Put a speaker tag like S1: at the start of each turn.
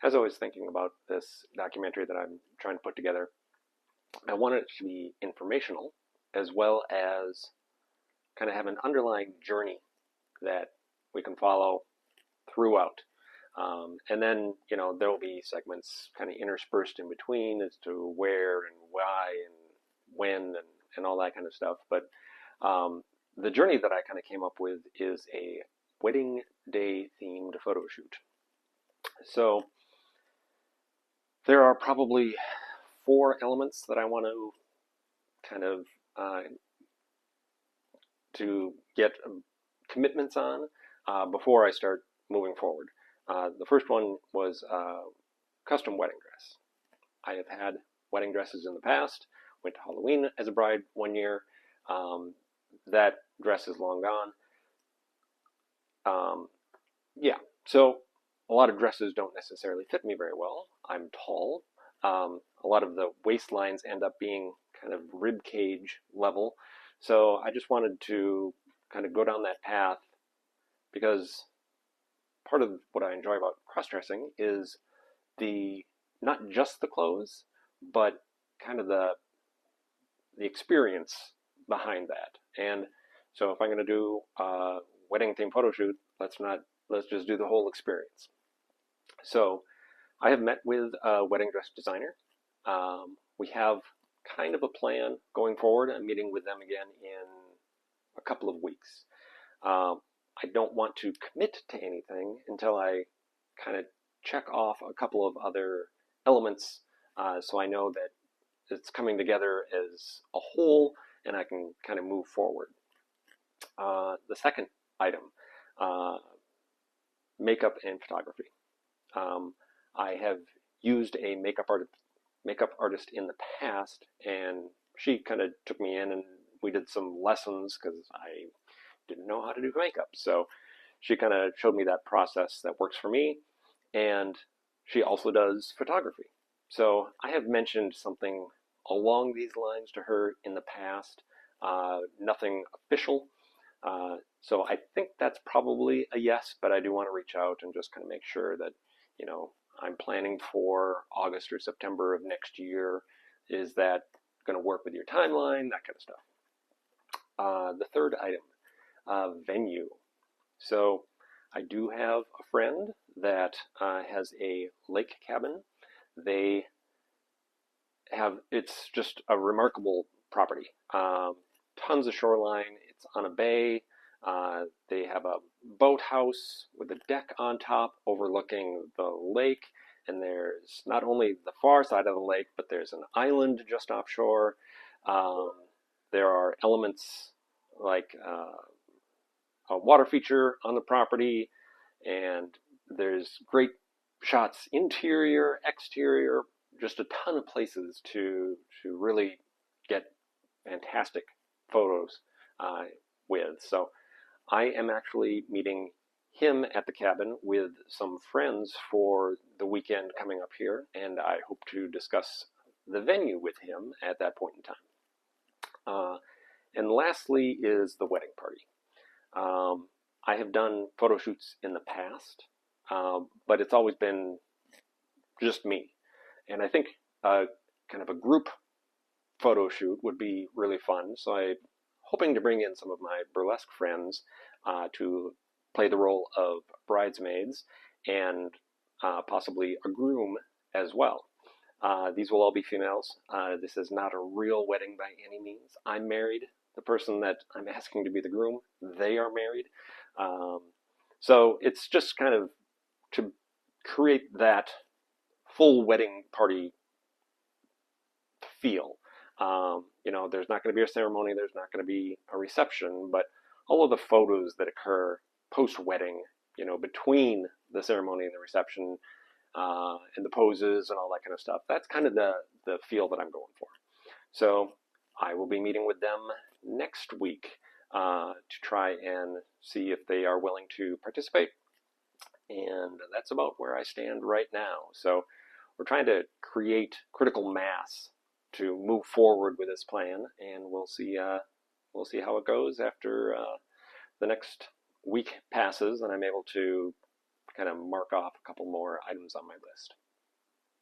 S1: As I was thinking about this documentary that I'm trying to put together, I wanted it to be informational as well as kind of have an underlying journey that we can follow throughout. And then, there will be segments kind of interspersed in between as to where and why and when and all that kind of stuff. But the journey that I kind of came up with is a wedding day themed photo shoot. So there are probably four elements that I want to kind of to get commitments on before I start moving forward. The first one was custom wedding dress. I have had wedding dresses in the past. Went to Halloween as a bride one year. That dress is long gone. Yeah, so a lot of dresses don't necessarily fit me very well. I'm tall. A lot of the waistlines end up being kind of rib cage level. So I just wanted to kind of go down that path because part of what I enjoy about cross-dressing is not just the clothes, but kind of the experience behind that. And so if I'm going to do a wedding themed photo shoot, let's just do the whole experience. So I have met with a wedding dress designer. We have kind of a plan going forward. I'm meeting with them again in a couple of weeks. I don't want to commit to anything until I kind of check off a couple of other elements so I know that it's coming together as a whole and I can kind of move forward. The second item, makeup and photography. I have used a makeup artist in the past, and she kind of took me in and we did some lessons because I didn't know how to do makeup. So she kind of showed me that process that works for me, and she also does photography. So I have mentioned something along these lines to her in the past, nothing official. So I think that's probably a yes, but I do want to reach out and just kind of make sure that, I'm planning for August or September of next year. Is that going to work with your timeline? That kind of stuff. The third item, venue. So I do have a friend that has a lake cabin. It's just a remarkable property. Tons of shoreline. It's on a bay. They have a boathouse with a deck on top overlooking the lake, and there's not only the far side of the lake, but there's an island just offshore. There are elements like a water feature on the property, and there's great shots, interior, exterior, just a ton of places to really get fantastic photos with. So I am actually meeting him at the cabin with some friends for the weekend coming up here, and I hope to discuss the venue with him at that point in time. And lastly is the wedding party. I have done photo shoots in the past, but it's always been just me. And I think kind of a group photo shoot would be really fun. So I'm hoping to bring in some of my burlesque friends to play the role of bridesmaids and possibly a groom as well. These will all be females. This is not a real wedding by any means. I'm married. The person that I'm asking to be the groom, they are married. So it's just kind of to create that full wedding party feel. There's not going to be a ceremony, there's not going to be a reception, but all of the photos that occur post-wedding, between the ceremony and the reception, and the poses and all that kind of stuff, that's kind of the feel that I'm going for. So I will be meeting with them next week to try and see if they are willing to participate. And that's about where I stand right now. So we're trying to create critical mass to move forward with this plan, and we'll see how it goes after the next week passes and I'm able to kind of mark off a couple more items on my list.